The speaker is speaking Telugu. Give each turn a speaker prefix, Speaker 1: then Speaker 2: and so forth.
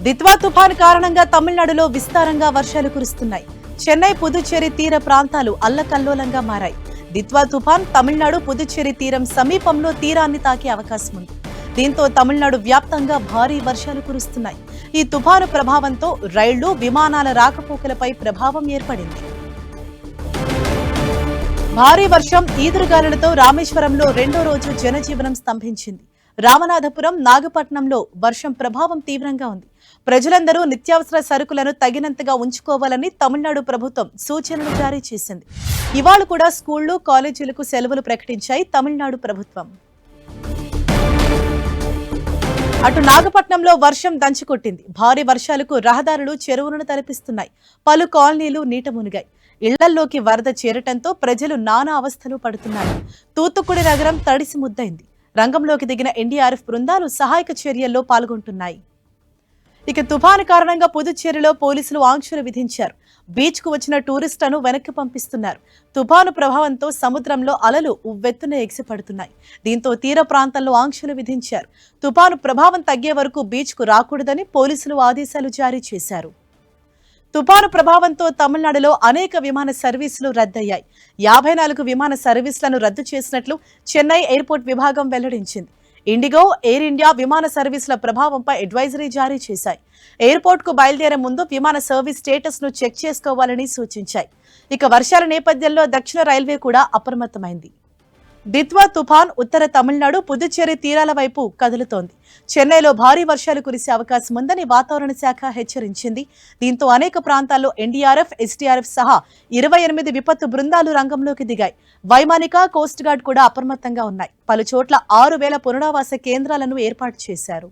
Speaker 1: దిత్వా తుఫాను కారణంగా తమిళనాడులో విస్తారంగా వర్షాలు కురుస్తున్నాయి. చెన్నై, పుదుచ్చేరి తీర ప్రాంతాలు అల్లకల్లోలంగా మారాయి. దిత్వా తుఫాన్ తమిళనాడు, పుదుచ్చేరి తీరం సమీపంలో తీరాన్ని తాకే అవకాశం ఉంది. దీంతో తమిళనాడు వ్యాప్తంగా భారీ వర్షాలు కురుస్తున్నాయి. ఈ తుఫాను ప్రభావంతో రైళ్లు, విమానాల రాకపోకలపై ప్రభావం ఏర్పడింది. భారీ వర్షం, ఈదురుగాలులతో రామేశ్వరంలో రెండో రోజు జనజీవనం స్తంభించింది. రామనాథపురం, నాగపట్నంలో వర్షం ప్రభావం తీవ్రంగా ఉంది. ప్రజలందరూ నిత్యావసర సరుకులను తగినంతగా ఉంచుకోవాలని తమిళనాడు ప్రభుత్వం సూచనలు జారీ చేసింది. ఇవాళ కూడా స్కూళ్లు, కాలేజీలకు సెలవులు ప్రకటించాయి తమిళనాడు ప్రభుత్వం. అటు నాగపట్నంలో వర్షం దంచుకొట్టింది. భారీ వర్షాలకు రహదారులు, చెరువులను తలపిస్తున్నాయి. పలు కాలనీలు నీట మునిగాయి. ఇళ్లల్లోకి వరద చేరటంతో ప్రజలు నానా అవస్థలు పడుతున్నారు. తూత్తుకుడి నగరం తడిసి ముద్దైంది. రంగంలోకి దిగిన ఎన్డీఆర్ఎఫ్ బృందాలు సహాయక చర్యల్లో పాల్గొంటున్నాయి. ఇక తుఫాను కారణంగా పుదుచ్చేరిలో పోలీసులు ఆంక్షలు విధించారు. బీచ్ కు వచ్చిన టూరిస్టులను వెనక్కి పంపిస్తున్నారు. తుఫాను ప్రభావంతో సముద్రంలో అలలు ఉవ్వెత్తున ఎగిసిపడుతున్నాయి. దీంతో తీర ప్రాంతాల్లో ఆంక్షలు విధించారు. తుఫాను ప్రభావం తగ్గే వరకు బీచ్ కు రాకూడదని పోలీసులు ఆదేశాలు జారీ చేశారు. తుఫాను ప్రభావంతో తమిళనాడులో అనేక విమాన సర్వీసులు రద్దయ్యాయి. 54 విమాన సర్వీసులను రద్దు చేసినట్లు చెన్నై ఎయిర్పోర్ట్ విభాగం వెల్లడించింది. ఇండిగో, ఎయిర్ ఇండియా విమాన సర్వీసుల ప్రభావంపై అడ్వైజరీ జారీ చేశాయి. ఎయిర్పోర్ట్ కు బయలుదేరే ముందు విమాన సర్వీస్ స్టేటస్ ను చెక్ చేసుకోవాలని సూచించాయి. ఇక వర్షాల నేపథ్యంలో దక్షిణ రైల్వే కూడా అప్రమత్తమైంది. దిత్వా తుఫాన్ ఉత్తర తమిళనాడు, పుదుచ్చేరి తీరాల వైపు కదులుతోంది. చెన్నైలో భారీ వర్షాలు కురిసే అవకాశం ఉందని వాతావరణ శాఖ హెచ్చరించింది. దీంతో అనేక ప్రాంతాల్లో ఎన్డీఆర్ఎఫ్, ఎస్డీఆర్ఎఫ్ సహా 28 విపత్తు బృందాలు రంగంలోకి దిగాయి. వైమానిక, కోస్ట్ గార్డ్ కూడా అప్రమత్తంగా ఉన్నాయి. పలు చోట్ల 6,000 పునరావాస కేంద్రాలను ఏర్పాటు చేశారు.